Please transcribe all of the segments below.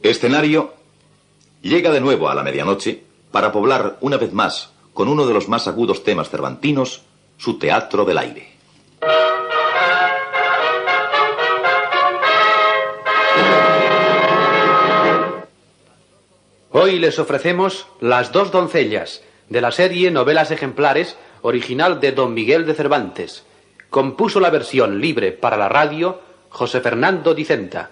Escenario llega de nuevo a la medianoche para poblar una vez más, con uno de los más agudos temas cervantinos, su Teatro del Aire. Hoy les ofrecemos Las dos doncellas, de la serie Novelas Ejemplares, original de Don Miguel de Cervantes. Compuso la versión libre para la radio José Fernando Dicenta.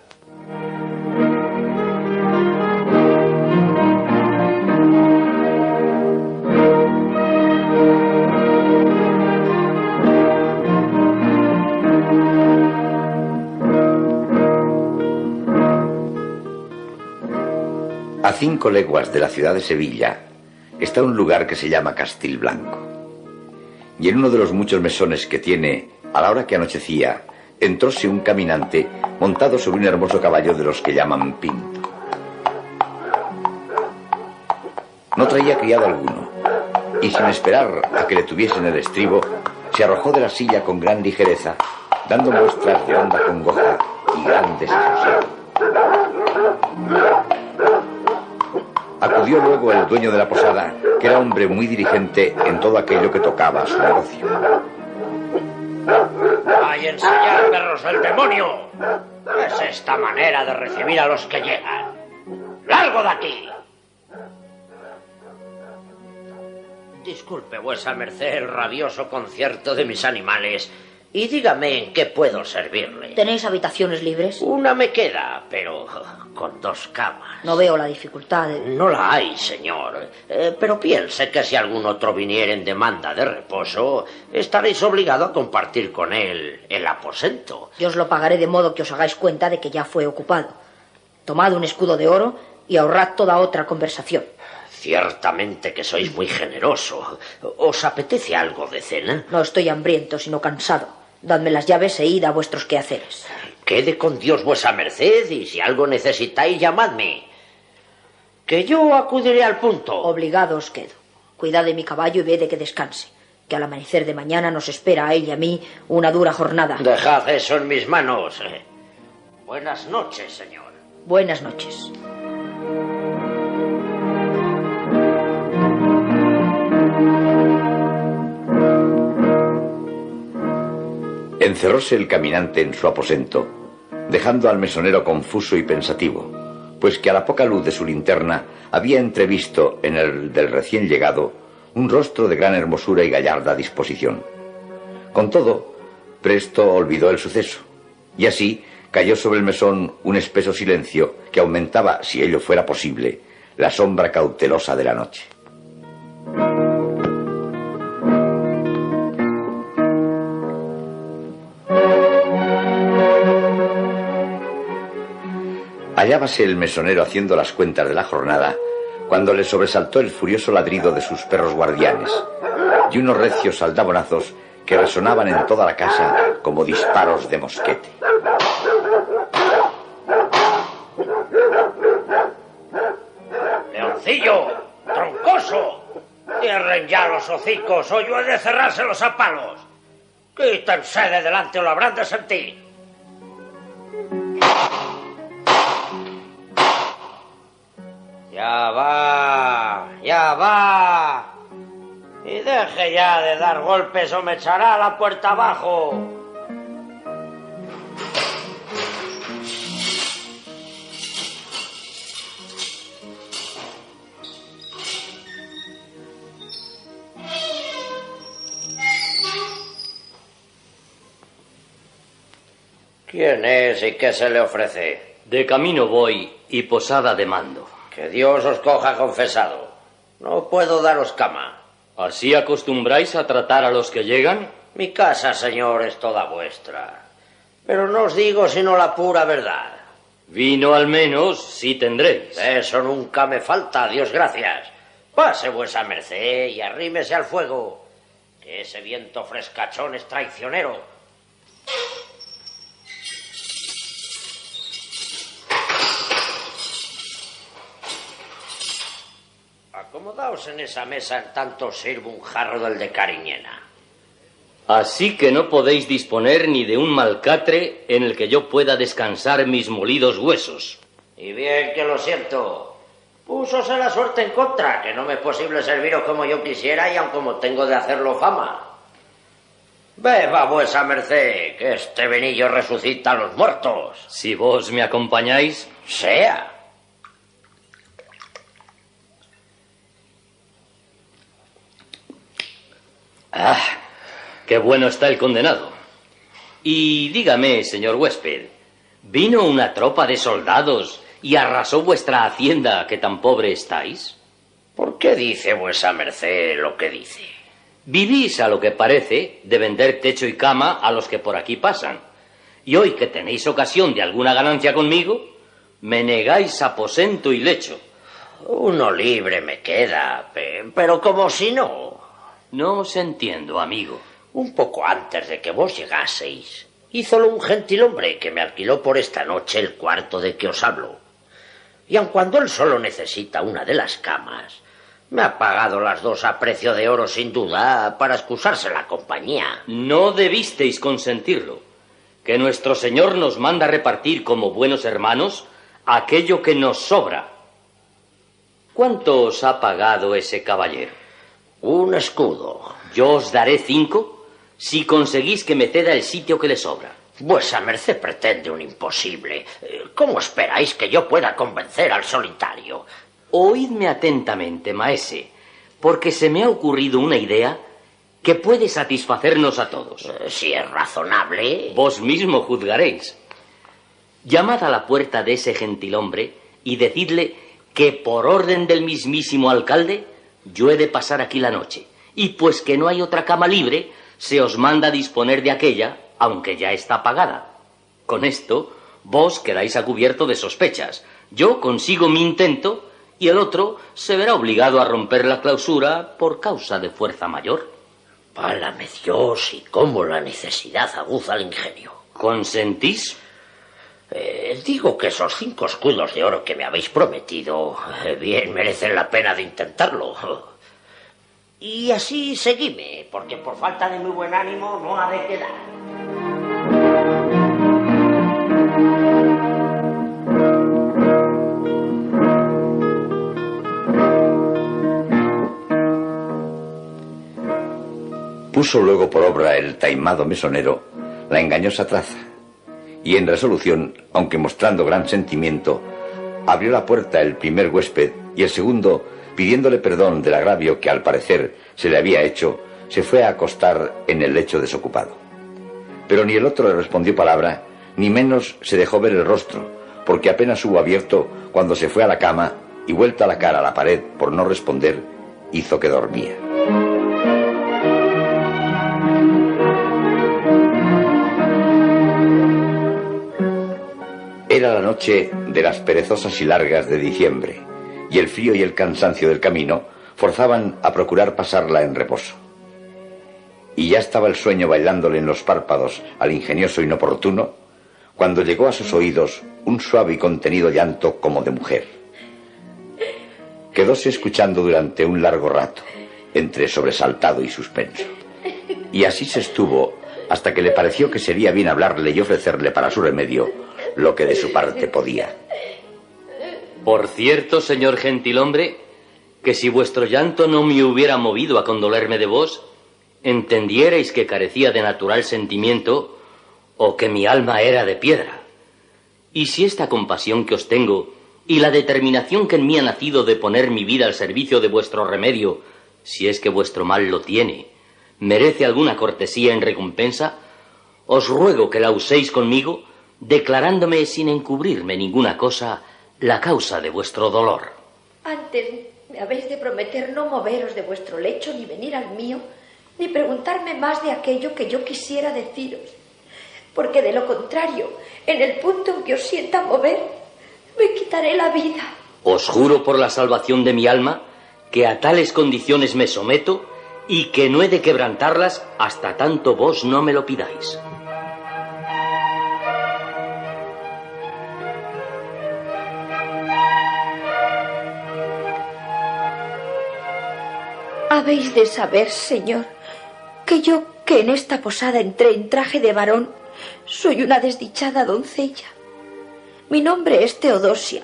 A 5 leguas de la ciudad de Sevilla está un lugar que se llama Castilblanco. Y en uno de los muchos mesones que tiene, a la hora que anochecía, entróse un caminante montado sobre un hermoso caballo de los que llaman pinto. No traía criado alguno, y sin esperar a que le tuviesen el estribo, se arrojó de la silla con gran ligereza, dando muestras de honda congoja y gran desasosiego. Acudió luego el dueño de la posada, que era hombre muy diligente en todo aquello que tocaba a su negocio. ¡Ay, ensayar, perros del demonio! ¿Es esta manera de recibir a los que llegan? ¡Largo de aquí! Disculpe, vuesa merced, el rabioso concierto de mis animales, y dígame en qué puedo servirle. ¿Tenéis habitaciones libres? Una me queda, pero con 2 camas. No veo la dificultad de... No la hay, señor. Pero piense que si algún otro viniera en demanda de reposo, estaréis obligado a compartir con él el aposento. Yo os lo pagaré de modo que os hagáis cuenta de que ya fue ocupado. Tomad un escudo de oro y ahorrad toda otra conversación. Ciertamente que sois muy generoso. ¿Os apetece algo de cena? No estoy hambriento, sino cansado. Dadme las llaves e id a vuestros quehaceres. Quede con Dios vuesa merced, y si algo necesitáis, llamadme, que yo acudiré al punto. Obligado os quedo. Cuidad de mi caballo y ve de que descanse, que al amanecer de mañana nos espera a él y a mí una dura jornada. Dejad eso en mis manos. Buenas noches, señor. Buenas noches. Encerróse el caminante en su aposento, dejando al mesonero confuso y pensativo, pues que a la poca luz de su linterna había entrevisto en el del recién llegado un rostro de gran hermosura y gallarda disposición. Con todo, presto olvidó el suceso, y así cayó sobre el mesón un espeso silencio que aumentaba, si ello fuera posible, la sombra cautelosa de la noche. Hallábase el mesonero haciendo las cuentas de la jornada cuando le sobresaltó el furioso ladrido de sus perros guardianes y unos recios aldabonazos que resonaban en toda la casa como disparos de mosquete. ¡Leoncillo! ¡Troncoso! ¡Cierren ya los hocicos o yo he de cerrárselos a palos! ¡Quítense de delante o lo habrán de sentir! Ya va. Y deje ya de dar golpes o me echará la puerta abajo. ¿Quién es y qué se le ofrece? De camino voy y posada demando. Que Dios os coja confesado. No puedo daros cama. ¿Así acostumbráis a tratar a los que llegan? Mi casa, señor, es toda vuestra. Pero no os digo sino la pura verdad. Vino al menos sí tendréis. Eso nunca me falta, Dios gracias. Pase vuesa merced y arrímese al fuego, que ese viento frescachón es traicionero. Acomodaos en esa mesa en tanto sirvo un jarro del de Cariñena. Así que no podéis disponer ni de un malcatre en el que yo pueda descansar mis molidos huesos. Y bien que lo siento. Púsose la suerte en contra, que no me es posible serviros como yo quisiera y aun como tengo de hacerlo fama. Beba vuesa merced, que este venillo resucita a los muertos. Si vos me acompañáis... Sea. ¡Ah! ¡Qué bueno está el condenado! Y dígame, señor huésped, ¿vino una tropa de soldados y arrasó vuestra hacienda, que tan pobre estáis? ¿Por qué dice vuesa merced lo que dice? Vivís, a lo que parece, de vender techo y cama a los que por aquí pasan. Y hoy que tenéis ocasión de alguna ganancia conmigo, me negáis aposento y lecho. Uno libre me queda, pero como si no. No os entiendo, amigo. Un poco antes de que vos llegaseis, hízolo un gentilhombre que me alquiló por esta noche el cuarto de que os hablo. Y aun cuando él solo necesita una de las camas, me ha pagado las dos a precio de oro sin duda para excusarse la compañía. No debisteis consentirlo, que nuestro Señor nos manda repartir como buenos hermanos aquello que nos sobra. ¿Cuánto os ha pagado ese caballero? Un escudo. Yo os daré 5 si conseguís que me ceda el sitio que le sobra. Vuesa merced pretende un imposible. ¿Cómo esperáis que yo pueda convencer al solitario? Oídme atentamente, maese, porque se me ha ocurrido una idea que puede satisfacernos a todos. Si es razonable. Vos mismo juzgaréis. Llamad a la puerta de ese gentilhombre y decidle que por orden del mismísimo alcalde yo he de pasar aquí la noche, y pues que no hay otra cama libre, se os manda disponer de aquella, aunque ya está pagada. Con esto, vos quedáis a cubierto de sospechas, yo consigo mi intento, y el otro se verá obligado a romper la clausura por causa de fuerza mayor. Válame Dios, y cómo la necesidad aguza el ingenio. ¿Consentís? Digo que esos 5 escudos de oro que me habéis prometido bien merecen la pena de intentarlo. Y así seguime, porque por falta de muy buen ánimo no ha de quedar. Puso luego por obra el taimado mesonero la engañosa traza, y en resolución, aunque mostrando gran sentimiento, abrió la puerta el primer huésped, y el segundo, pidiéndole perdón del agravio que al parecer se le había hecho, se fue a acostar en el lecho desocupado. Pero ni el otro le respondió palabra, ni menos se dejó ver el rostro, porque apenas hubo abierto cuando se fue a la cama y vuelta la cara a la pared por no responder, hizo que dormía. Era la noche de las perezosas y largas de diciembre, y el frío y el cansancio del camino forzaban a procurar pasarla en reposo. Y ya estaba el sueño bailándole en los párpados al ingenioso inoportuno, cuando llegó a sus oídos un suave y contenido llanto como de mujer. Quedóse escuchando durante un largo rato, entre sobresaltado y suspenso. Y así se estuvo hasta que le pareció que sería bien hablarle y ofrecerle para su remedio lo que de su parte podía. Por cierto, señor gentilhombre, que si vuestro llanto no me hubiera movido a condolerme de vos, entendierais que carecía de natural sentimiento o que mi alma era de piedra. Y si esta compasión que os tengo y la determinación que en mí ha nacido de poner mi vida al servicio de vuestro remedio, si es que vuestro mal lo tiene, merece alguna cortesía en recompensa, os ruego que la uséis conmigo, declarándome sin encubrirme ninguna cosa la causa de vuestro dolor. Antes me habéis de prometer no moveros de vuestro lecho, ni venir al mío, ni preguntarme más de aquello que yo quisiera deciros, porque de lo contrario, en el punto en que os sienta mover, me quitaré la vida. Os juro por la salvación de mi alma que a tales condiciones me someto y que no he de quebrantarlas hasta tanto vos no me lo pidáis. Habéis de saber, señor, que yo, que en esta posada entré en traje de varón, soy una desdichada doncella. Mi nombre es Teodosia.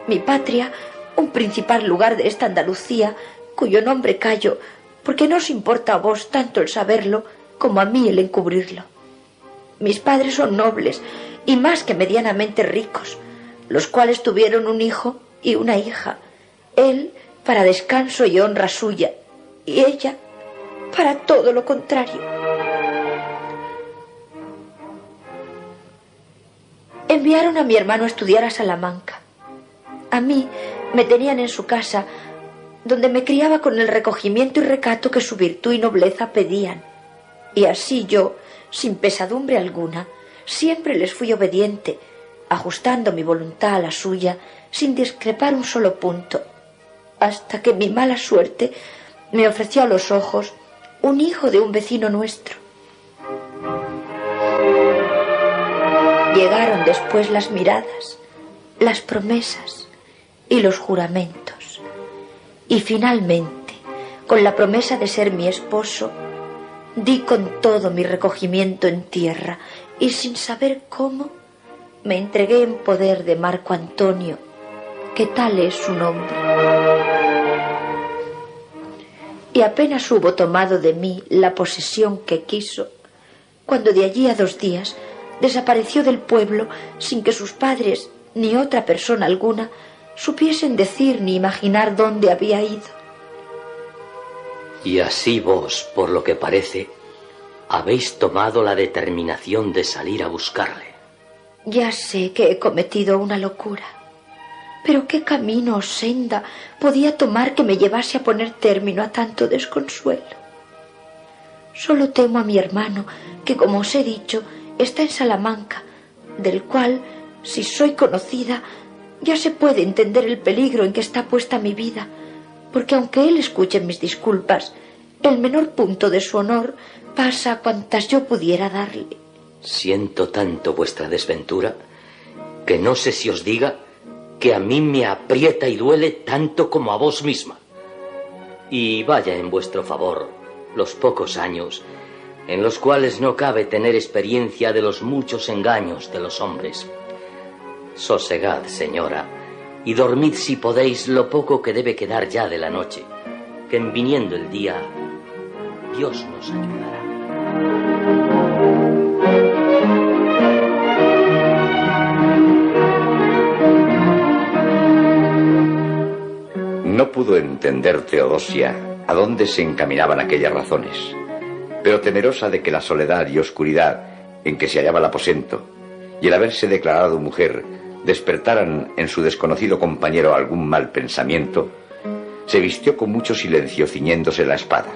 Mi patria, un principal lugar de esta Andalucía, cuyo nombre callo, porque no os importa a vos tanto el saberlo como a mí el encubrirlo. Mis padres son nobles y más que medianamente ricos, los cuales tuvieron un hijo y una hija, él para descanso y honra suya, y ella para todo lo contrario. Enviaron a mi hermano a estudiar a Salamanca. A mí me tenían en su casa, donde me criaba con el recogimiento y recato que su virtud y nobleza pedían. Y así yo, sin pesadumbre alguna, siempre les fui obediente, ajustando mi voluntad a la suya, sin discrepar un solo punto, hasta que mi mala suerte me ofreció a los ojos un hijo de un vecino nuestro. Llegaron después las miradas, las promesas y los juramentos. Y finalmente, con la promesa de ser mi esposo, di con todo mi recogimiento en tierra y sin saber cómo, me entregué en poder de Marco Antonio, que tal es su nombre. Y apenas hubo tomado de mí la posesión que quiso, cuando de allí a 2 días desapareció del pueblo sin que sus padres ni otra persona alguna supiesen decir ni imaginar dónde había ido. Y así vos, por lo que parece, habéis tomado la determinación de salir a buscarle. Ya sé que he cometido una locura, pero ¿qué camino o senda podía tomar que me llevase a poner término a tanto desconsuelo? Solo temo a mi hermano, que, como os he dicho, está en Salamanca, del cual, si soy conocida, ya se puede entender el peligro en que está puesta mi vida, porque aunque él escuche mis disculpas, el menor punto de su honor pasa a cuantas yo pudiera darle. Siento tanto vuestra desventura que no sé si os diga que a mí me aprieta y duele tanto como a vos misma. Y vaya en vuestro favor los pocos años en los cuales no cabe tener experiencia de los muchos engaños de los hombres. Sosegad, señora, y dormid si podéis lo poco que debe quedar ya de la noche, que en viniendo el día, Dios nos ayudará. No pudo entender Teodosia a dónde se encaminaban aquellas razones, pero temerosa de que la soledad y oscuridad en que se hallaba el aposento y el haberse declarado mujer despertaran en su desconocido compañero algún mal pensamiento, se vistió con mucho silencio ciñéndose la espada,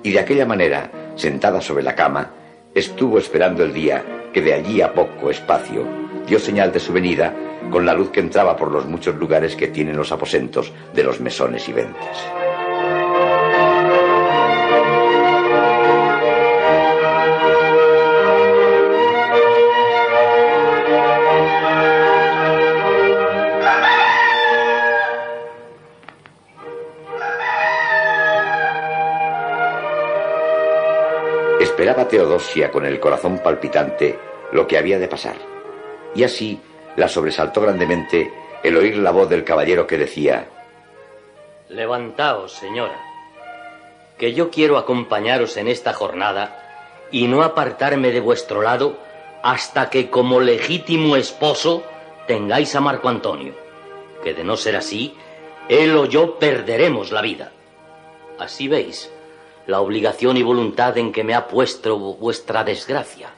y de aquella manera, sentada sobre la cama, estuvo esperando el día que de allí a poco espacio dio señal de su venida con la luz que entraba por los muchos lugares que tienen los aposentos de los mesones y ventas. Esperaba Teodosia con el corazón palpitante lo que había de pasar, y así la sobresaltó grandemente el oír la voz del caballero que decía: Levantaos, señora, que yo quiero acompañaros en esta jornada y no apartarme de vuestro lado hasta que como legítimo esposo tengáis a Marco Antonio, que de no ser así, él o yo perderemos la vida. Así veis la obligación y voluntad en que me ha puesto vuestra desgracia.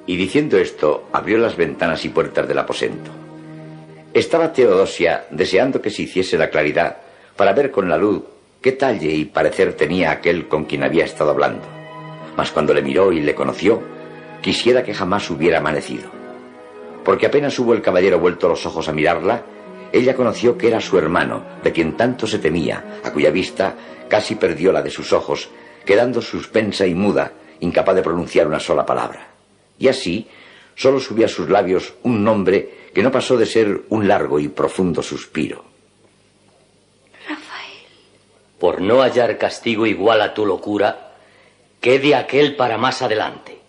Y diciendo esto, abrió las ventanas y puertas del aposento. Estaba Teodosia deseando que se hiciese la claridad para ver con la luz qué talle y parecer tenía aquel con quien había estado hablando. Mas cuando le miró y le conoció, quisiera que jamás hubiera amanecido. Porque apenas hubo el caballero vuelto los ojos a mirarla, ella conoció que era su hermano, de quien tanto se temía, a cuya vista casi perdió la de sus ojos, quedando suspensa y muda, incapaz de pronunciar una sola palabra. Y así, solo subía a sus labios un nombre que no pasó de ser un largo y profundo suspiro. Rafael. Por no hallar castigo igual a tu locura, quede aquel para más adelante.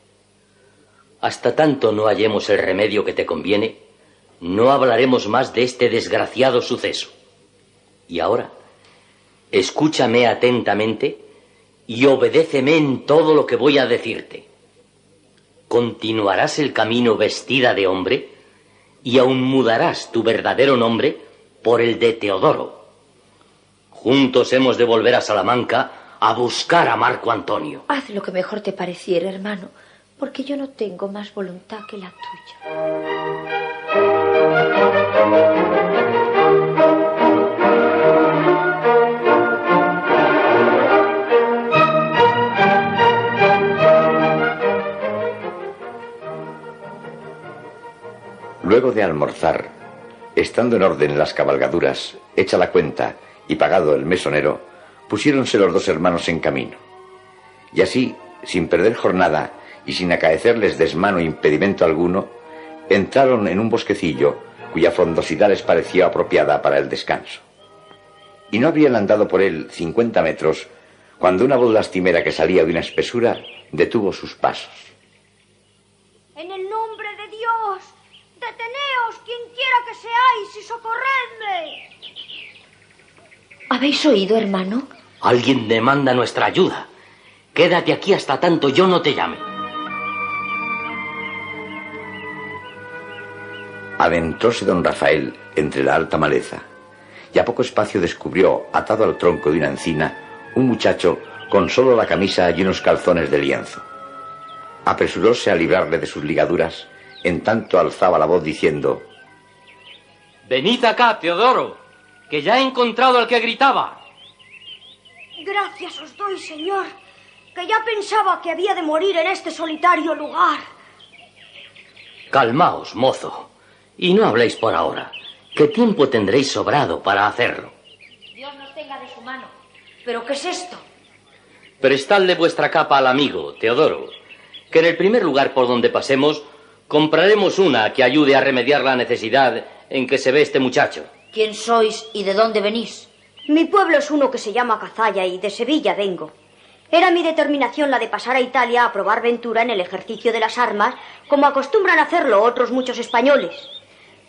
Hasta tanto no hallemos el remedio que te conviene, no hablaremos más de este desgraciado suceso. Y ahora, escúchame atentamente y obedéceme en todo lo que voy a decirte. Continuarás el camino vestida de hombre y aún mudarás tu verdadero nombre por el de Teodoro. Juntos hemos de volver a Salamanca a buscar a Marco Antonio. Haz lo que mejor te pareciera, hermano, porque yo no tengo más voluntad que la tuya. Luego de almorzar, estando en orden las cabalgaduras, hecha la cuenta y pagado el mesonero, pusiéronse los dos hermanos en camino. Y así, sin perder jornada y sin acaecerles desmano e impedimento alguno, entraron en un bosquecillo cuya frondosidad les pareció apropiada para el descanso. Y no habían andado por él 50 metros cuando una voz lastimera que salía de una espesura detuvo sus pasos. En el nombre de Dios, deteneos quien quiera que seáis y socorredme. ¿Habéis oído, hermano? Alguien demanda nuestra ayuda. Quédate aquí hasta tanto yo no te llame. Adentróse don Rafael entre la alta maleza, y a poco espacio descubrió, atado al tronco de una encina, un muchacho con solo la camisa y unos calzones de lienzo. Apresuróse a librarle de sus ligaduras, en tanto alzaba la voz diciendo: Venid acá, Teodoro, que ya he encontrado al que gritaba. Gracias os doy, señor, que ya pensaba que había de morir en este solitario lugar. Calmaos, mozo, y no habléis por ahora, que tiempo tendréis sobrado para hacerlo. Dios nos tenga de su mano. ¿Pero qué es esto? Prestadle vuestra capa al amigo, Teodoro, que en el primer lugar por donde pasemos compraremos una que ayude a remediar la necesidad en que se ve este muchacho. ¿Quién sois y de dónde venís? Mi pueblo es uno que se llama Cazalla y de Sevilla vengo. Era mi determinación la de pasar a Italia a probar ventura en el ejercicio de las armas, como acostumbran hacerlo otros muchos españoles.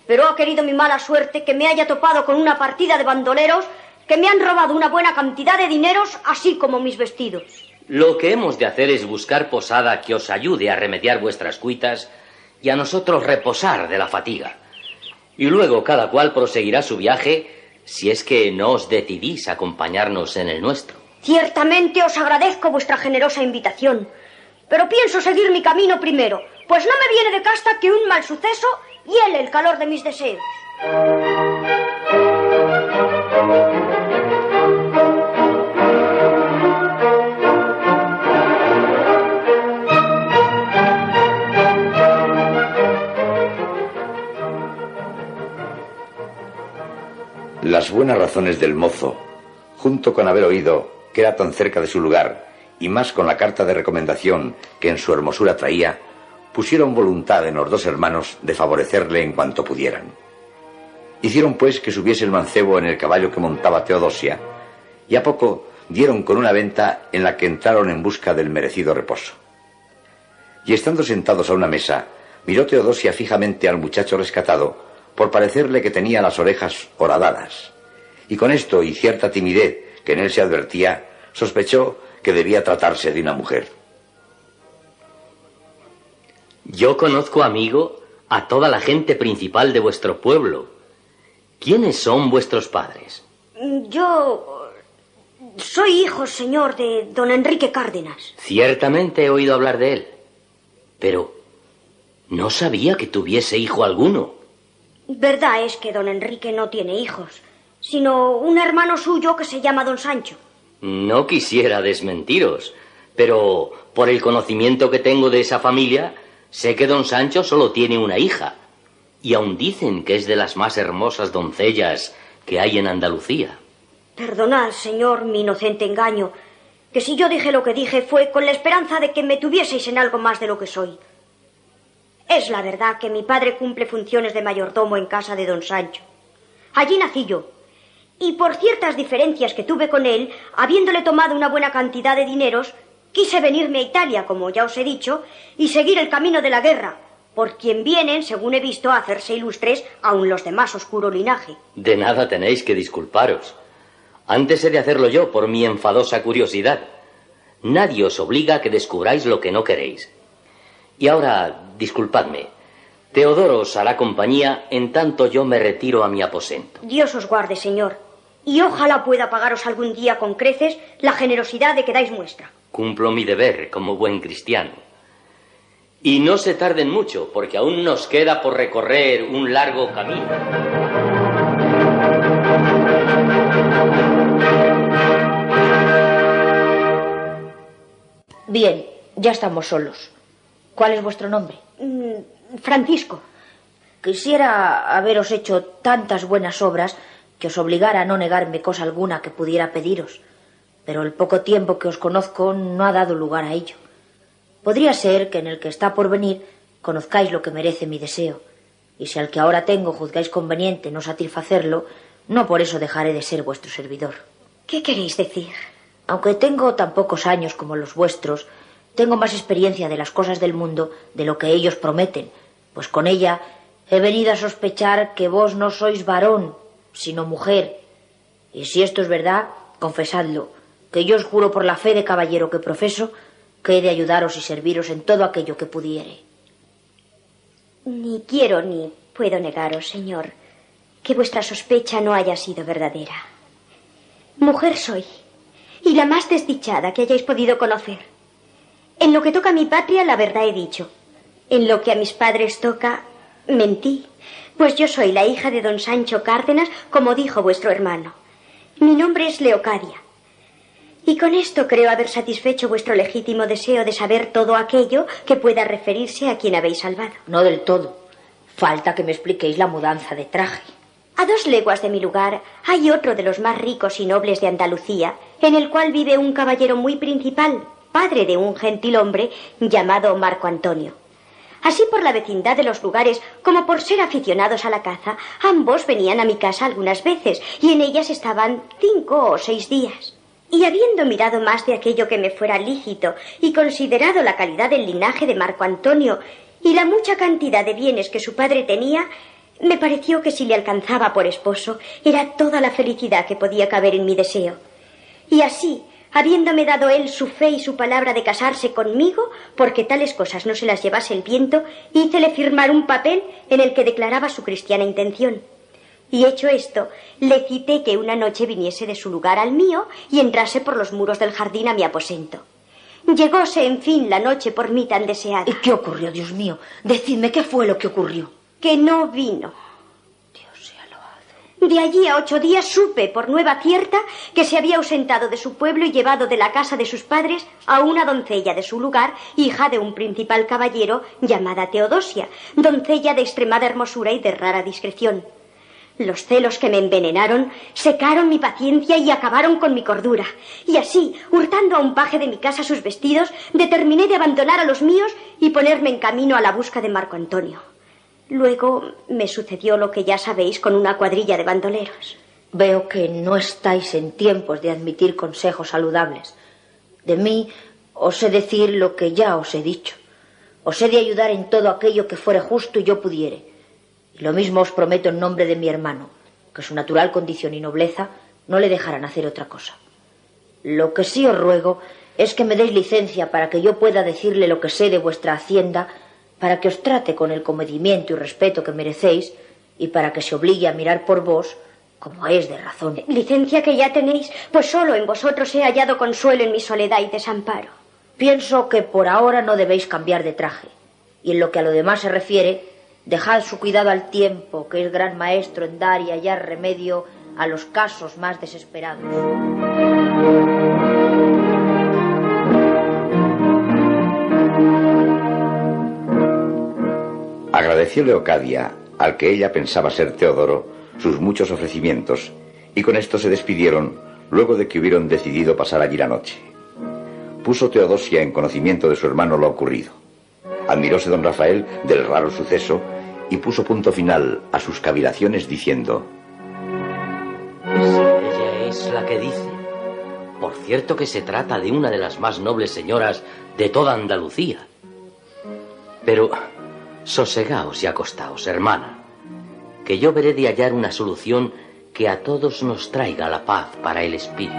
Pero ha querido mi mala suerte que me haya topado con una partida de bandoleros que me han robado una buena cantidad de dineros, así como mis vestidos. Lo que hemos de hacer es buscar posada que os ayude a remediar vuestras cuitas y a nosotros reposar de la fatiga. Y luego cada cual proseguirá su viaje si es que no os decidís a acompañarnos en el nuestro. Ciertamente os agradezco vuestra generosa invitación, pero pienso seguir mi camino primero, pues no me viene de casta que un mal suceso hiele el calor de mis deseos. Las buenas razones del mozo, junto con haber oído que era tan cerca de su lugar, y más con la carta de recomendación que en su hermosura traía, pusieron voluntad en los dos hermanos de favorecerle en cuanto pudieran. Hicieron pues que subiese el mancebo en el caballo que montaba Teodosia, y a poco dieron con una venta en la que entraron en busca del merecido reposo. Y estando sentados a una mesa, miró Teodosia fijamente al muchacho rescatado, por parecerle que tenía las orejas horadadas, y con esto y cierta timidez que en él se advertía, sospechó que debía tratarse de una mujer. Yo conozco, amigo, a toda la gente principal de vuestro pueblo. ¿Quiénes son vuestros padres? Yo soy hijo, señor, de don Enrique Cárdenas. Ciertamente he oído hablar de él, pero no sabía que tuviese hijo alguno. Verdad es que don Enrique no tiene hijos, sino un hermano suyo que se llama don Sancho. No quisiera desmentiros, pero por el conocimiento que tengo de esa familia, sé que don Sancho solo tiene una hija, y aún dicen que es de las más hermosas doncellas que hay en Andalucía. Perdonad, señor, mi inocente engaño, que si yo dije lo que dije fue con la esperanza de que me tuvieseis en algo más de lo que soy. Es la verdad que mi padre cumple funciones de mayordomo en casa de don Sancho. Allí nací yo, y por ciertas diferencias que tuve con él, habiéndole tomado una buena cantidad de dineros, quise venirme a Italia, como ya os he dicho, y seguir el camino de la guerra, por quien vienen, según he visto, a hacerse ilustres aun los de más oscuro linaje. De nada tenéis que disculparos. Antes he de hacerlo yo por mi enfadosa curiosidad. Nadie os obliga a que descubráis lo que no queréis. Y ahora, disculpadme, Teodoro os hará compañía en tanto yo me retiro a mi aposento. Dios os guarde, señor, y ojalá pueda pagaros algún día con creces la generosidad de que dais muestra. Cumplo mi deber como buen cristiano. Y no se tarden mucho, porque aún nos queda por recorrer un largo camino. Bien, ya estamos solos. ¿Cuál es vuestro nombre? Francisco. Quisiera haberos hecho tantas buenas obras que os obligara a no negarme cosa alguna que pudiera pediros, pero el poco tiempo que os conozco no ha dado lugar a ello. Podría ser que en el que está por venir conozcáis lo que merece mi deseo, y si al que ahora tengo juzgáis conveniente no satisfacerlo, no por eso dejaré de ser vuestro servidor. ¿Qué queréis decir? Aunque tengo tan pocos años como los vuestros, tengo más experiencia de las cosas del mundo de lo que ellos prometen, pues con ella he venido a sospechar que vos no sois varón, sino mujer. Y si esto es verdad, confesadlo, que yo os juro por la fe de caballero que profeso, que he de ayudaros y serviros en todo aquello que pudiere. Ni quiero ni puedo negaros, señor, que vuestra sospecha no haya sido verdadera. Mujer soy, y la más desdichada que hayáis podido conocer. En lo que toca a mi patria, la verdad he dicho. En lo que a mis padres toca, mentí, pues yo soy la hija de don Sancho Cárdenas, como dijo vuestro hermano. Mi nombre es Leocadia. Y con esto creo haber satisfecho vuestro legítimo deseo de saber todo aquello que pueda referirse a quien habéis salvado. No del todo. Falta que me expliquéis la mudanza de traje. A 2 leguas de mi lugar hay otro de los más ricos y nobles de Andalucía, en el cual vive un caballero muy principal, padre de un gentilhombre llamado Marco Antonio. Así por la vecindad de los lugares como por ser aficionados a la caza, ambos venían a mi casa algunas veces y en ellas estaban 5 o 6 días. Y habiendo mirado más de aquello que me fuera lícito y considerado la calidad del linaje de Marco Antonio y la mucha cantidad de bienes que su padre tenía, me pareció que si le alcanzaba por esposo era toda la felicidad que podía caber en mi deseo. Y así, habiéndome dado él su fe y su palabra de casarse conmigo, porque tales cosas no se las llevase el viento, hícele firmar un papel en el que declaraba su cristiana intención. Y hecho esto, le cité que una noche viniese de su lugar al mío y entrase por los muros del jardín a mi aposento. Llegóse, en fin, la noche por mí tan deseada. ¿Y qué ocurrió, Dios mío? Decidme qué fue lo que ocurrió. Que no vino. Dios sea loado. De allí a 8 días supe, por nueva cierta, que se había ausentado de su pueblo y llevado de la casa de sus padres a una doncella de su lugar, hija de un principal caballero llamada Teodosia, doncella de extremada hermosura y de rara discreción. Los celos que me envenenaron secaron mi paciencia y acabaron con mi cordura. Y así, hurtando a un paje de mi casa sus vestidos, determiné de abandonar a los míos y ponerme en camino a la busca de Marco Antonio. Luego me sucedió lo que ya sabéis con una cuadrilla de bandoleros. Veo que no estáis en tiempos de admitir consejos saludables. De mí os he decir lo que ya os he dicho. Os he de ayudar en todo aquello que fuere justo y yo pudiere. Y lo mismo os prometo en nombre de mi hermano, que su natural condición y nobleza no le dejarán hacer otra cosa. Lo que sí os ruego es que me deis licencia para que yo pueda decirle lo que sé de vuestra hacienda, para que os trate con el comedimiento y respeto que merecéis y para que se obligue a mirar por vos como es de razón. Licencia que ya tenéis, pues solo en vosotros he hallado consuelo en mi soledad y desamparo. Pienso que por ahora no debéis cambiar de traje, y en lo que a lo demás se refiere, dejad su cuidado al tiempo, que es gran maestro en dar y hallar remedio a los casos más desesperados. Agradeció Leocadia, al que ella pensaba ser Teodoro, sus muchos ofrecimientos, y con esto se despidieron luego de que hubieron decidido pasar allí la noche. Puso Teodosia en conocimiento de su hermano lo ocurrido. Admiróse don Rafael del raro suceso y puso punto final a sus cavilaciones diciendo: Si ella es la que dice. Por cierto que se trata de una de las más nobles señoras de toda Andalucía. Pero Sosegaos y acostaos, hermana, que yo veré de hallar una solución que a todos nos traiga la paz para el espíritu.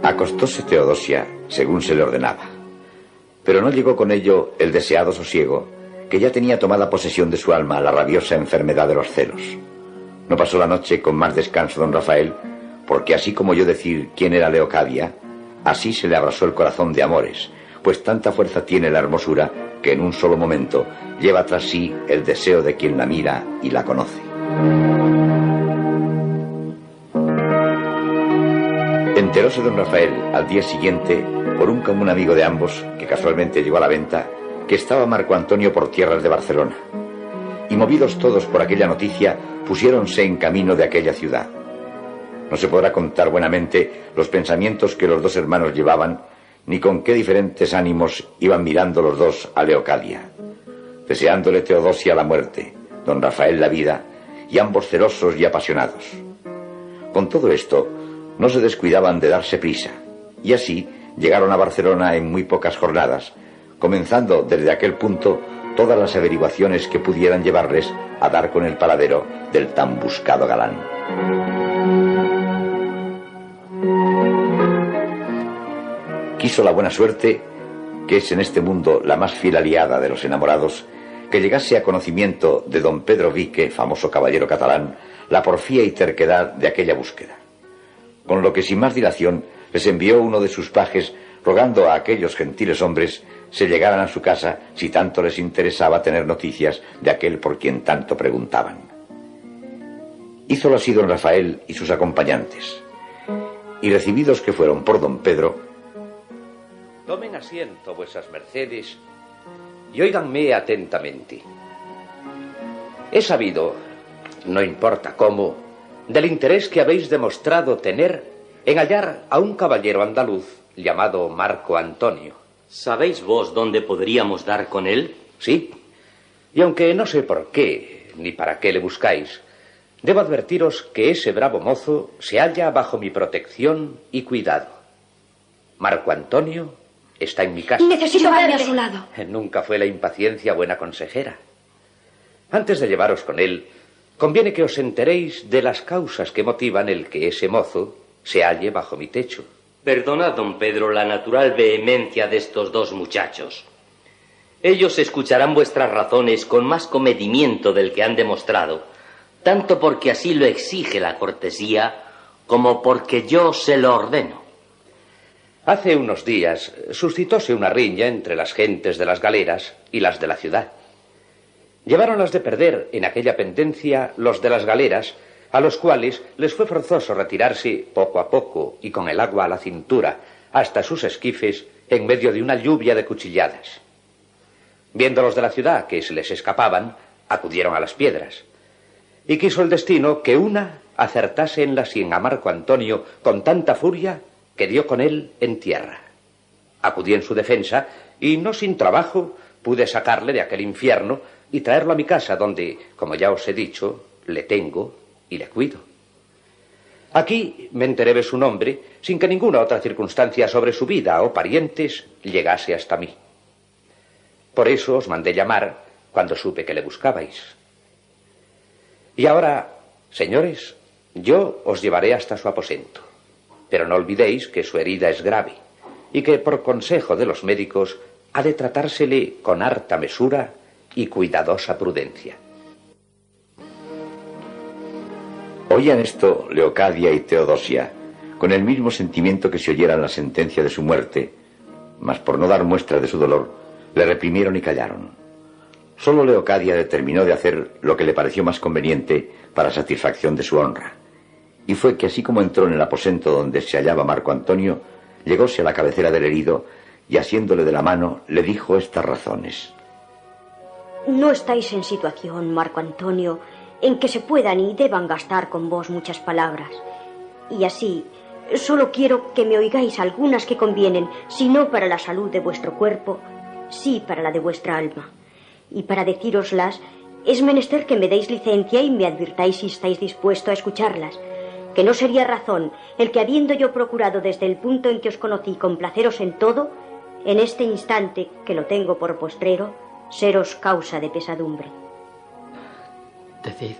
Acostóse Teodosia según se le ordenaba, pero no llegó con ello el deseado sosiego, que ya tenía tomada posesión de su alma la rabiosa enfermedad de los celos. No pasó la noche con más descanso don Rafael, porque así como yo decir quién era Leocadia, así se le abrasó el corazón de amores, pues tanta fuerza tiene la hermosura que en un solo momento lleva tras sí el deseo de quien la mira y la conoce. Enteróse don Rafael al día siguiente por un común amigo de ambos, que casualmente llegó a la venta, que estaba Marco Antonio por tierras de Barcelona. Y movidos todos por aquella noticia, pusiéronse en camino de aquella ciudad. No se podrá contar buenamente los pensamientos que los dos hermanos llevaban, ni con qué diferentes ánimos iban mirando los dos a Leocadia, deseándole Teodosia la muerte, don Rafael la vida, y ambos celosos y apasionados. Con todo esto, no se descuidaban de darse prisa, y así llegaron a Barcelona en muy pocas jornadas, comenzando desde aquel punto todas las averiguaciones que pudieran llevarles a dar con el paradero del tan buscado galán. Quiso la buena suerte, que es en este mundo la más fiel aliada de los enamorados, que llegase a conocimiento de don Pedro Vique, famoso caballero catalán, la porfía y terquedad de aquella búsqueda. Con lo que sin más dilación les envió uno de sus pajes rogando a aquellos gentiles hombres se llegaran a su casa si tanto les interesaba tener noticias de aquel por quien tanto preguntaban. Hízolo así don Rafael y sus acompañantes, y recibidos que fueron por don Pedro: tomen asiento vuesas mercedes y óiganme atentamente. He sabido, no importa cómo, del interés que habéis demostrado tener en hallar a un caballero andaluz llamado Marco Antonio. ¿Sabéis vos dónde podríamos dar con él? Sí, y aunque no sé por qué ni para qué le buscáis, debo advertiros que ese bravo mozo se halla bajo mi protección y cuidado. Marco Antonio está en mi casa. Necesito verle a su lado. Nunca fue la impaciencia buena consejera. Antes de llevaros con él, conviene que os enteréis de las causas que motivan el que ese mozo se halle bajo mi techo. Perdonad, don Pedro, la natural vehemencia de estos dos muchachos. Ellos escucharán vuestras razones con más comedimiento del que han demostrado, tanto porque así lo exige la cortesía, como porque yo se lo ordeno. Hace unos días suscitóse una riña entre las gentes de las galeras y las de la ciudad. Lleváronlas de perder en aquella pendencia los de las galeras, a los cuales les fue forzoso retirarse poco a poco y con el agua a la cintura hasta sus esquifes en medio de una lluvia de cuchilladas. Viendo los de la ciudad que se les escapaban, acudieron a las piedras. Y quiso el destino que una acertase en la sien a Marco Antonio con tanta furia que dio con él en tierra. Acudí en su defensa y no sin trabajo pude sacarle de aquel infierno y traerlo a mi casa donde, como ya os he dicho, le tengo y le cuido. Aquí me enteré de su nombre sin que ninguna otra circunstancia sobre su vida o parientes llegase hasta mí. Por eso os mandé llamar cuando supe que le buscabais. Y ahora, señores, yo os llevaré hasta su aposento, pero no olvidéis que su herida es grave y que por consejo de los médicos ha de tratársele con harta mesura y cuidadosa prudencia. Oían esto Leocadia y Teodosia, con el mismo sentimiento que si oyeran la sentencia de su muerte, mas por no dar muestra de su dolor, le reprimieron y callaron. Solo Leocadia determinó de hacer lo que le pareció más conveniente para satisfacción de su honra, y fue que así como entró en el aposento donde se hallaba Marco Antonio, llegóse a la cabecera del herido y asiéndole de la mano le dijo estas razones: No estáis en situación, Marco Antonio, en que se puedan y deban gastar con vos muchas palabras. Y así, solo quiero que me oigáis algunas que convienen, si no para la salud de vuestro cuerpo, sí para la de vuestra alma. Y para decíroslas, es menester que me deis licencia y me advirtáis si estáis dispuesto a escucharlas, porque no sería razón el que, habiendo yo procurado desde el punto en que os conocí complaceros en todo, en este instante, que lo tengo por postrero, seros causa de pesadumbre. Decid,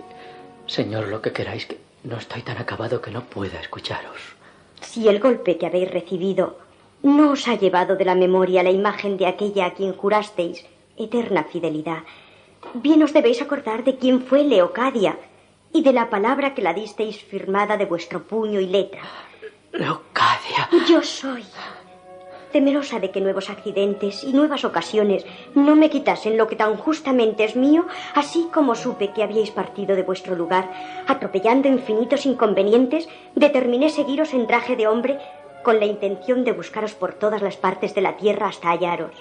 señor, lo que queráis, que no estoy tan acabado que no pueda escucharos. Si el golpe que habéis recibido no os ha llevado de la memoria la imagen de aquella a quien jurasteis eterna fidelidad, bien os debéis acordar de quién fue Leocadia y de la palabra que la disteis firmada de vuestro puño y letra. Leocadia. Yo soy temerosa de que nuevos accidentes y nuevas ocasiones no me quitasen lo que tan justamente es mío, así como supe que habíais partido de vuestro lugar, atropellando infinitos inconvenientes, determiné seguiros en traje de hombre con la intención de buscaros por todas las partes de la tierra hasta hallaros,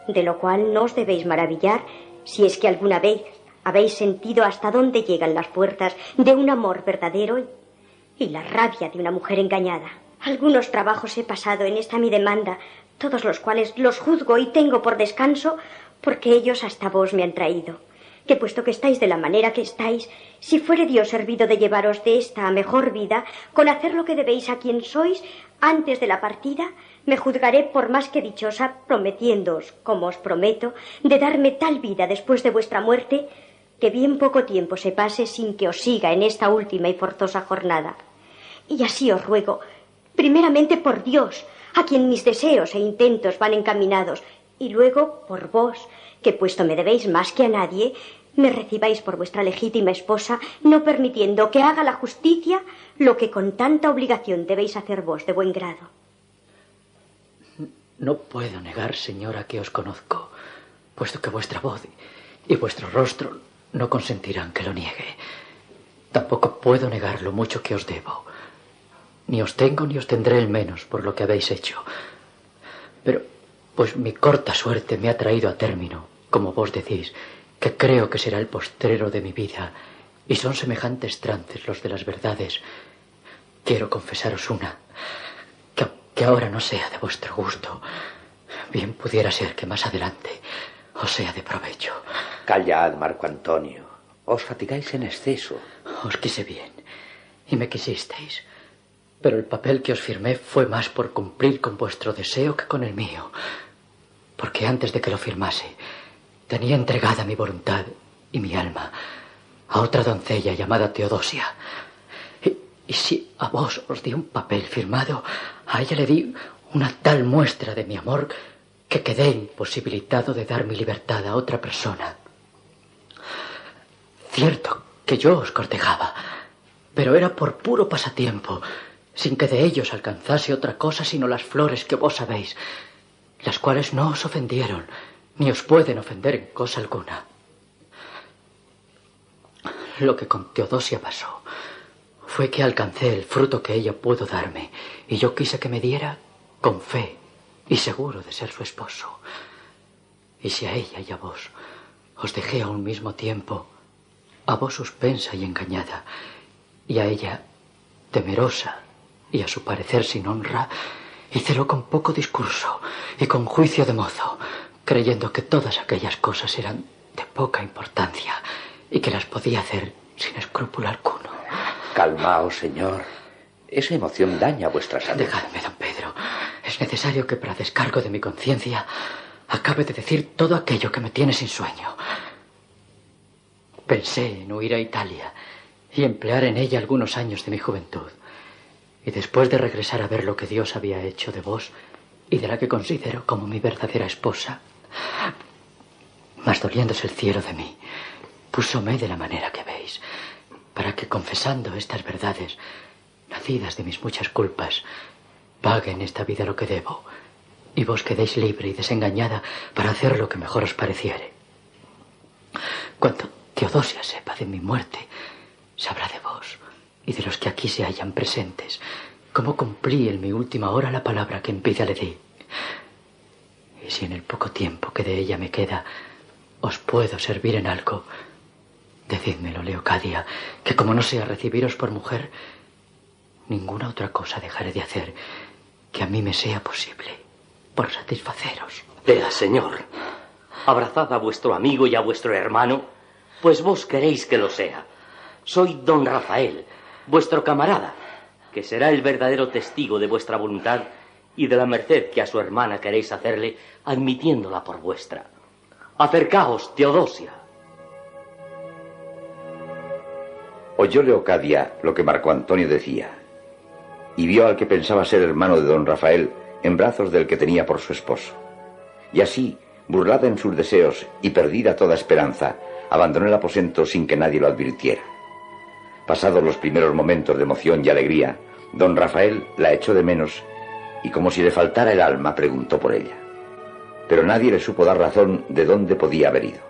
de lo cual no os debéis maravillar si es que alguna vez habéis sentido hasta dónde llegan las fuerzas de un amor verdadero y la rabia de una mujer engañada. Algunos trabajos he pasado en esta mi demanda, todos los cuales los juzgo y tengo por descanso, porque ellos hasta vos me han traído. Que puesto que estáis de la manera que estáis, si fuere Dios servido de llevaros de esta a mejor vida, con hacer lo que debéis a quien sois, antes de la partida, me juzgaré por más que dichosa, prometiéndoos, como os prometo, de darme tal vida después de vuestra muerte, que bien poco tiempo se pase sin que os siga en esta última y forzosa jornada. Y así os ruego, primeramente por Dios, a quien mis deseos e intentos van encaminados, y luego por vos, que puesto me debéis más que a nadie, me recibáis por vuestra legítima esposa, no permitiendo que haga la justicia lo que con tanta obligación debéis hacer vos de buen grado. No puedo negar, señora, que os conozco, puesto que vuestra voz y vuestro rostro no consentirán que lo niegue. Tampoco puedo negar lo mucho que os debo. Ni os tengo ni os tendré el menos por lo que habéis hecho. Pero, pues mi corta suerte me ha traído a término, como vos decís, que creo que será el postrero de mi vida, y son semejantes trances los de las verdades. Quiero confesaros una, que ahora no sea de vuestro gusto. Bien pudiera ser que más adelante os sea de provecho. Callad, Marco Antonio. Os fatigáis en exceso. Os quise bien, y me quisisteis. Pero el papel que os firmé fue más por cumplir con vuestro deseo que con el mío. Porque antes de que lo firmase, tenía entregada mi voluntad y mi alma a otra doncella llamada Teodosia. Y si a vos os di un papel firmado, a ella le di una tal muestra de mi amor que quedé imposibilitado de dar mi libertad a otra persona. Cierto que yo os cortejaba, pero era por puro pasatiempo, sin que de ellos alcanzase otra cosa sino las flores que vos sabéis, las cuales no os ofendieron, ni os pueden ofender en cosa alguna. Lo que con Teodosia pasó fue que alcancé el fruto que ella pudo darme, y yo quise que me diera con fe y seguro de ser su esposo. Y si a ella y a vos os dejé a un mismo tiempo, a vos suspensa y engañada, y a ella temerosa y a su parecer sin honra, hícelo con poco discurso y con juicio de mozo, creyendo que todas aquellas cosas eran de poca importancia y que las podía hacer sin escrúpulo alguno. Calmaos, señor. Esa emoción daña vuestra salud. Dejadme, don Pedro. Es necesario que para descargo de mi conciencia acabe de decir todo aquello que me tiene sin sueño. Pensé en huir a Italia y emplear en ella algunos años de mi juventud. Y después de regresar a ver lo que Dios había hecho de vos y de la que considero como mi verdadera esposa, mas doliéndose el cielo de mí, púsome de la manera que veis, para que confesando estas verdades, nacidas de mis muchas culpas, pague en esta vida lo que debo, y vos quedéis libre y desengañada para hacer lo que mejor os pareciere. Cuando Teodosia sepa de mi muerte, sabrá de vos y de los que aquí se hallan presentes cómo cumplí en mi última hora la palabra que en vida le di. Y si en el poco tiempo que de ella me queda os puedo servir en algo, decídmelo, Leocadia, que como no sea recibiros por mujer, ninguna otra cosa dejaré de hacer que a mí me sea posible, por satisfaceros. Vea, señor, abrazad a vuestro amigo y a vuestro hermano, pues vos queréis que lo sea. Soy don Rafael, vuestro camarada, que será el verdadero testigo de vuestra voluntad y de la merced que a su hermana queréis hacerle, admitiéndola por vuestra. Acercaos, Teodosia. Oyó Leocadia lo que Marco Antonio decía, y vio al que pensaba ser hermano de don Rafael en brazos del que tenía por su esposo. Y así, burlada en sus deseos y perdida toda esperanza, abandonó el aposento sin que nadie lo advirtiera. Pasados los primeros momentos de emoción y alegría, don Rafael la echó de menos y, como si le faltara el alma, preguntó por ella. Pero nadie le supo dar razón de dónde podía haber ido.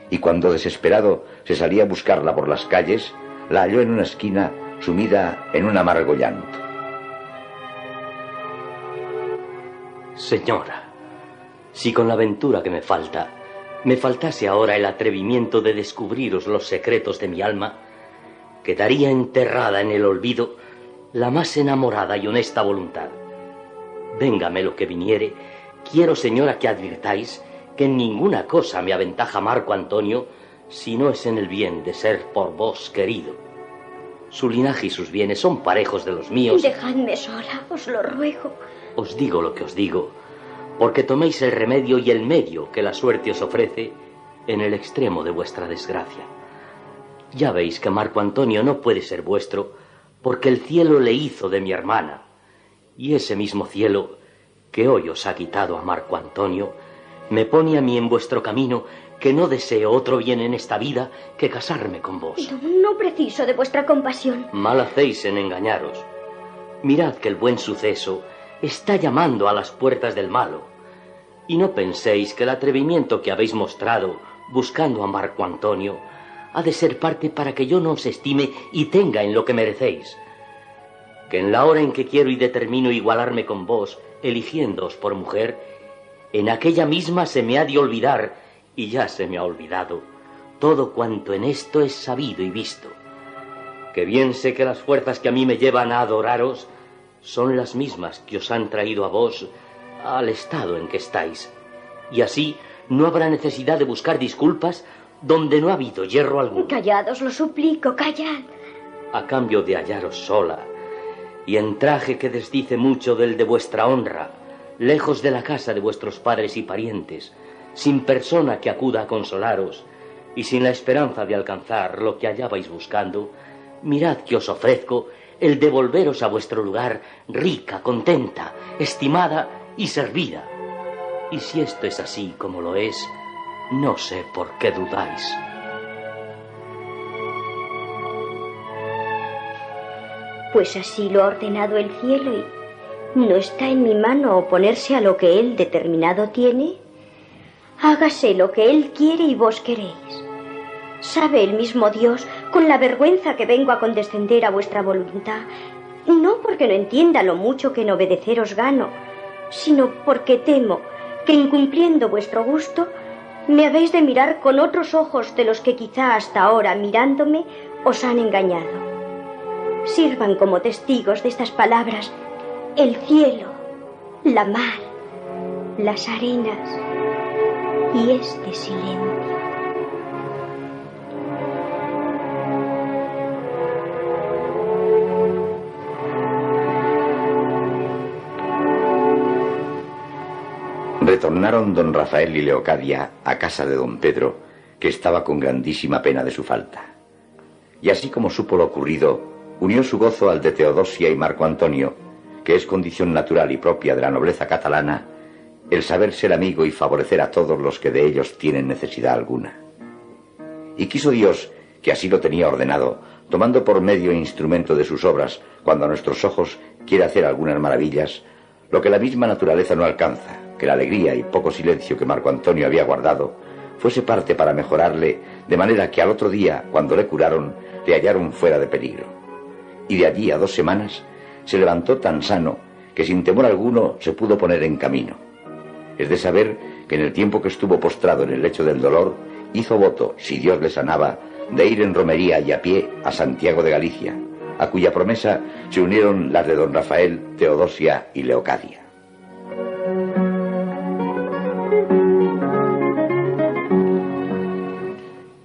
Y cuando desesperado se salía a buscarla por las calles, la halló en una esquina, sumida en un amargo llanto. Señora, si con la aventura que me faltase ahora el atrevimiento de descubriros los secretos de mi alma, quedaría enterrada en el olvido la más enamorada y honesta voluntad. Véngame lo que viniere, quiero, señora, que advirtáis que en ninguna cosa me aventaja Marco Antonio, si no es en el bien de ser por vos querido. Su linaje y sus bienes son parejos de los míos. Dejadme sola, os lo ruego. Os digo lo que os digo, porque toméis el remedio y el medio que la suerte os ofrece en el extremo de vuestra desgracia. Ya veis que Marco Antonio no puede ser vuestro, porque el cielo le hizo de mi hermana, y ese mismo cielo que hoy os ha quitado a Marco Antonio, me pone a mí en vuestro camino, que no deseo otro bien en esta vida que casarme con vos. No preciso de vuestra compasión. Mal hacéis en engañaros. Mirad que el buen suceso está llamando a las puertas del malo, y no penséis que el atrevimiento que habéis mostrado buscando a Marco Antonio ha de ser parte para que yo no os estime y tenga en lo que merecéis. Que en la hora en que quiero y determino igualarme con vos, eligiéndoos por mujer, en aquella misma se me ha de olvidar, y ya se me ha olvidado, todo cuanto en esto es sabido y visto. Que bien sé que las fuerzas que a mí me llevan a adoraros son las mismas que os han traído a vos al estado en que estáis, y así no habrá necesidad de buscar disculpas donde no ha habido hierro alguno. Callad, os lo suplico, callad. A cambio de hallaros sola, y en traje que desdice mucho del de vuestra honra, lejos de la casa de vuestros padres y parientes, sin persona que acuda a consolaros, y sin la esperanza de alcanzar lo que hallabais buscando, mirad que os ofrezco el devolveros a vuestro lugar rica, contenta, estimada y servida. Y si esto es así como lo es, no sé por qué dudáis. Pues así lo ha ordenado el cielo y no está en mi mano oponerse a lo que él determinado tiene. Hágase lo que él quiere y vos queréis. Sabe el mismo Dios, con la vergüenza que vengo a condescender a vuestra voluntad, no porque no entienda lo mucho que en obedeceros gano, sino porque temo que incumpliendo vuestro gusto me habéis de mirar con otros ojos de los que quizá hasta ahora, mirándome, os han engañado. Sirvan como testigos de estas palabras el cielo, la mar, las arenas y este silencio. Retornaron don Rafael y Leocadia a casa de don Pedro, que estaba con grandísima pena de su falta. Y así como supo lo ocurrido, unió su gozo al de Teodosia y Marco Antonio, que es condición natural y propia de la nobleza catalana, el saber ser amigo y favorecer a todos los que de ellos tienen necesidad alguna. Y quiso Dios, que así lo tenía ordenado, tomando por medio e instrumento de sus obras, cuando a nuestros ojos quiere hacer algunas maravillas, lo que la misma naturaleza no alcanza, que la alegría y poco silencio que Marco Antonio había guardado fuese parte para mejorarle, de manera que al otro día, cuando le curaron, le hallaron fuera de peligro. Y de allí a 2 semanas se levantó tan sano que sin temor alguno se pudo poner en camino. Es de saber que en el tiempo que estuvo postrado en el lecho del dolor, hizo voto, si Dios le sanaba, de ir en romería y a pie a Santiago de Galicia, a cuya promesa se unieron las de don Rafael, Teodosia y Leocadia.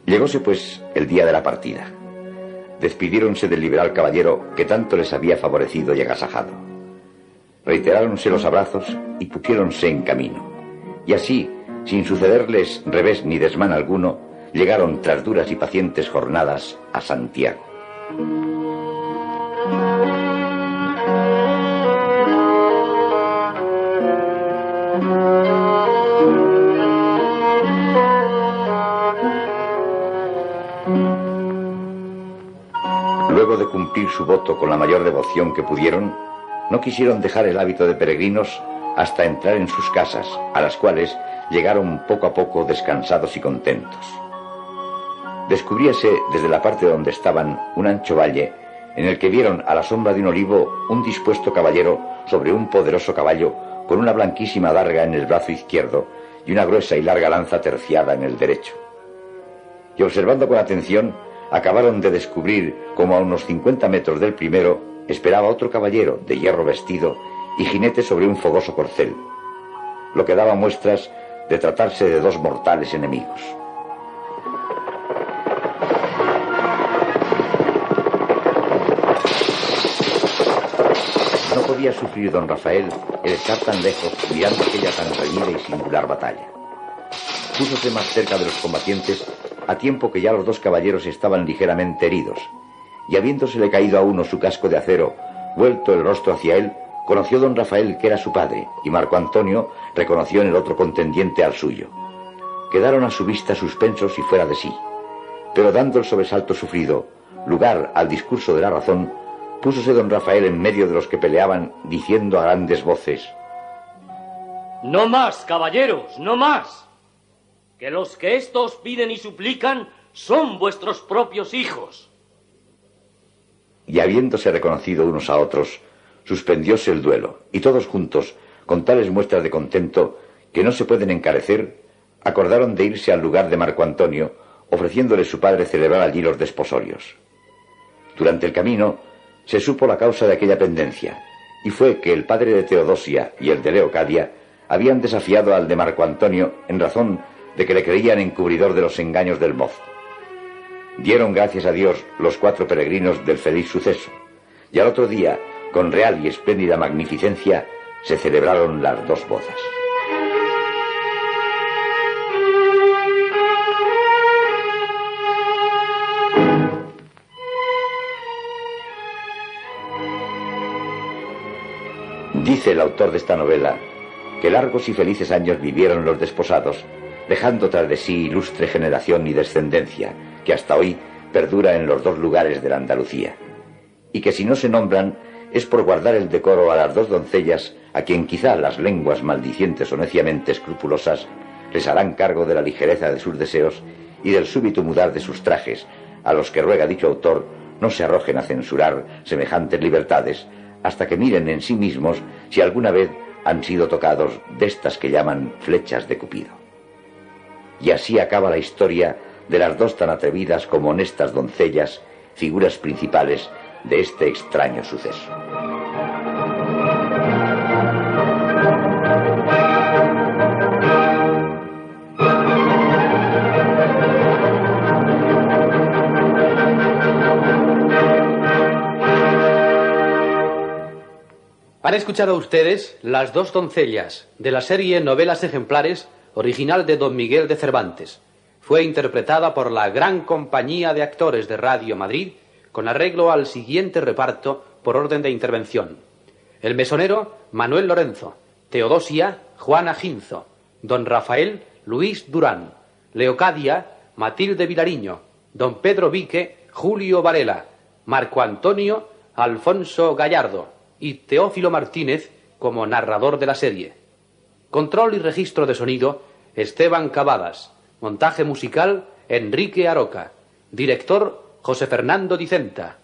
Llegóse pues el día de la partida. despidiéronse del liberal caballero que tanto les había favorecido y agasajado. Reiteráronse los abrazos y pusiéronse en camino. Y así, sin sucederles revés ni desmán alguno, llegaron tras duras y pacientes jornadas a Santiago. Luego de cumplir su voto con la mayor devoción que pudieron, no quisieron dejar el hábito de peregrinos hasta entrar en sus casas, a las cuales llegaron poco a poco descansados y contentos. Descubríase desde la parte donde estaban un ancho valle, en el que vieron a la sombra de un olivo un dispuesto caballero sobre un poderoso caballo, con una blanquísima adarga en el brazo izquierdo y una gruesa y larga lanza terciada en el derecho. Y observando con atención, acabaron de descubrir como a unos 50 metros del primero esperaba otro caballero de hierro vestido y jinete sobre un fogoso corcel, lo que daba muestras de tratarse de dos mortales enemigos. No podía sufrir don Rafael el estar tan lejos mirando aquella tan reñida y singular batalla. Púsose más cerca de los combatientes a tiempo que ya los dos caballeros estaban ligeramente heridos, y habiéndosele caído a uno su casco de acero, vuelto el rostro hacia él, conoció don Rafael que era su padre, y Marco Antonio reconoció en el otro contendiente al suyo. Quedaron a su vista suspensos y fuera de sí, pero dando el sobresalto sufrido lugar al discurso de la razón, púsose don Rafael en medio de los que peleaban, diciendo a grandes voces: «No más, caballeros, no más, que los que estos piden y suplican son vuestros propios hijos». Y habiéndose reconocido unos a otros, suspendióse el duelo, y todos juntos, con tales muestras de contento que no se pueden encarecer, acordaron de irse al lugar de Marco Antonio, ofreciéndole su padre celebrar allí los desposorios. Durante el camino se supo la causa de aquella pendencia, y fue que el padre de Teodosia y el de Leocadia habían desafiado al de Marco Antonio en razón de que le creían encubridor de los engaños del mozo. Dieron gracias a Dios los 4 peregrinos del feliz suceso, y al otro día, con real y espléndida magnificencia, se celebraron las 2 bodas. Dice el autor de esta novela que largos y felices años vivieron los desposados, dejando tras de sí ilustre generación y descendencia, que hasta hoy perdura en los 2 lugares de la Andalucía, y que si no se nombran es por guardar el decoro a las 2 doncellas a quien quizá las lenguas maldicientes o neciamente escrupulosas les harán cargo de la ligereza de sus deseos y del súbito mudar de sus trajes, a los que ruega dicho autor no se arrojen a censurar semejantes libertades, hasta que miren en sí mismos si alguna vez han sido tocados de estas que llaman flechas de Cupido. Y así acaba la historia de las 2 tan atrevidas como honestas doncellas, figuras principales de este extraño suceso. Han escuchado ustedes Las 2 doncellas, de la serie Novelas Ejemplares, original de Don Miguel de Cervantes. Fue interpretada por la Gran Compañía de Actores de Radio Madrid, con arreglo al siguiente reparto por orden de intervención: el mesonero, Manuel Lorenzo; Teodosia, Juana Ginzo; don Rafael, Luis Durán; Leocadia, Matilde Vilariño; don Pedro Vique, Julio Varela; Marco Antonio, Alfonso Gallardo; y Teófilo Martínez como narrador de la serie. Control y registro de sonido, Esteban Cavadas. Montaje musical, Enrique Aroca. Director, José Fernando Dicenta.